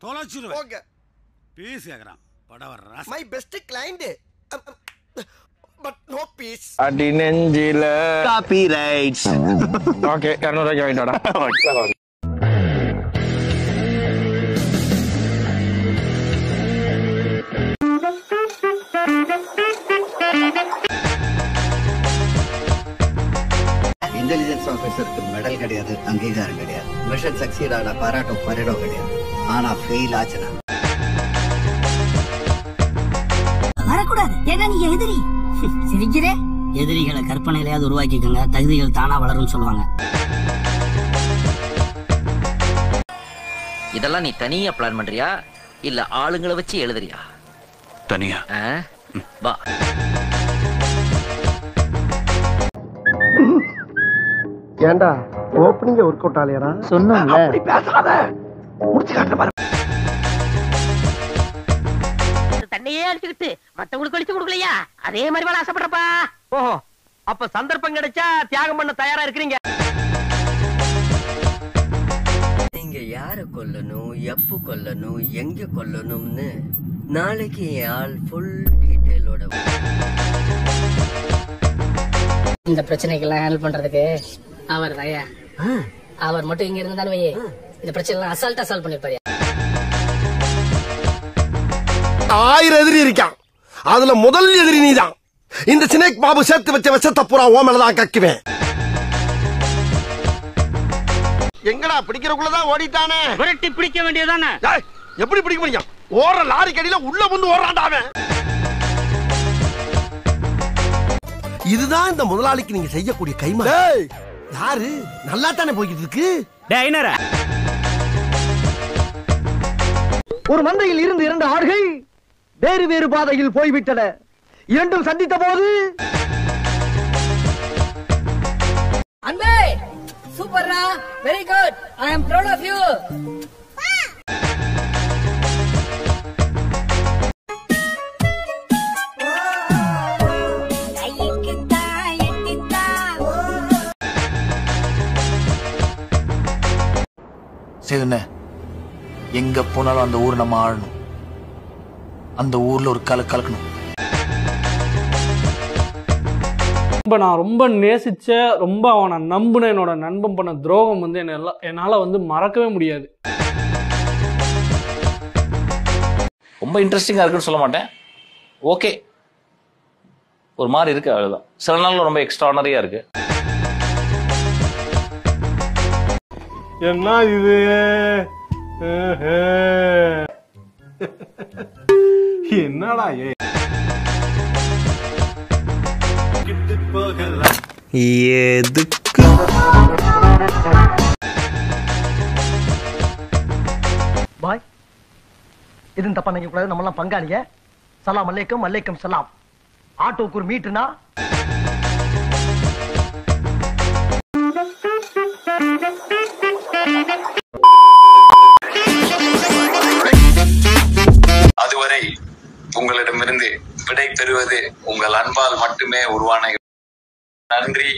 தொலைச்சிருவேன். Okay. Piece கேக்குறான். படவர் ராஸ். My best client. But no peace. அடி நெஞ்சில காப்பிரைட்ஸ். ஓகே 200 ரூபாய்க்கு வாங்கிட்டோடா. இன்டெலிஜென்ஸ் ஆஃபீஸருக்கு மெடல் கிடையாது, அங்கீகாரம் கிடையாது. மிஷன் சக்சீட் ஆன பாராட்டும் பரிடம் கிடையாது. ஆனா ஃபெயில் ஆச்சுனா வரக்கூடாது. ஏன்னா நீ எதிரி. சிரிக்கிறே. எதிரிகளை கற்பனையிலேயாவது உருவாக்கிக்கங்க, தகுதிகள் தானா வளரும் சொல்லுவாங்க. இதெல்லாம் நீ தனியா பிளான் பண்றியா இல்ல ஆளுங்களை வச்சு எழுதுறியா? தனியா. வா. ஏண்டா ஓப்பனிங் ஒர்க் அவுட் ஆலையடா சொன்னேன்ல. அப்படி பேசாத. முடிச்சு காட்ட பாரு. தண்ணியே அடிச்சுக்கிட்டு மத்தவங்களுக்கு அடிச்சு கொடுக்கலையா? அதே மாதிரி வேலை ஆசைப்படுறப்பா. ஓஹோ, அப்ப சந்தர்ப்பம் கிடைச்சா தியாகம் பண்ண தயாரா இருக்கிறீங்க. நீங்க யார கொல்லணும், எப்ப கொல்லணும், எங்க கொல்லணும்னு நாளைக்கு ஆள் ஃபுல் டீடைலோட இந்த பிரச்சனைக்கெல்லாம் ஹேண்டில் பண்றதுக்கு அவர் தயா. அவர் மட்டும் இங்க இருந்தாலும் வையே, இந்த பிரச்சனை எல்லாம் அசால்ட்டா சால்வ் பண்ணிருப்பாரு. 1000 எதிரி இருக்கான். அதுல முதல் எதிரி நீதான். இந்த சினேக் பாபு சேர்த்து வச்ச விஷத்தை பூரா ஓமலதான் கக்குவேன். எங்கடா பிடிக்கிறக்குள்ளதான் ஓடிட்டானே. விரட்டி பிடிக்க வேண்டியதானே. எப்படி பிடிக்க முடியும்? ஓடுற லாரி கடியில உள்ள வந்து ஓடுறான்டாவே. இதுதான் இந்த முதலாளிக்கு நீங்க செய்யக்கூடிய கைமா. யாரு நல்லா தானே போய்கிட்டு இருக்கு. ஒரு மந்தையில் இருந்து 2 ஆடுகள் வேறு வேறு பாதையில் போய்விட்டன. இரண்டும் சந்தித்த போது அன்பே சூப்பர்ரா, very good, I am proud of you. சேதுண்ணே, எங்க போனாலும் அந்த ஊர் நம்ம ஆளணும். அந்த ஊர்ல ஒரு கலக்கணும். நான் ரொம்ப நேசிச்ச, ரொம்ப அவனை நம்புன என்னோட நண்பன் பண்ண துரோகம் வந்து என்னால வந்து மறக்கவே முடியாது. ரொம்ப இன்ட்ரெஸ்டிங்கா இருக்குன்னு சொல்ல மாட்டேன். ஓகே, ஒரு மாதிரி இருக்கு, அவ்வளவுதான். சில நாள் ரொம்ப எக்ஸ்ட்ரானரியா இருக்கு. என்ன இது? என்னடா எதுக்கு பாய் இது தப்பா நினைக்க கூடாது. நம்ம எல்லாம் பங்காளிங்க. சலாம் அலைக்கும். அலைக்கும் சலாம். ஆட்டோக்கு ஒரு மீட்டுனா அதுவரை உங்களிடமிருந்து விடை பெறுவது உங்கள் அன்பால் மட்டுமே உருவான. நன்றி.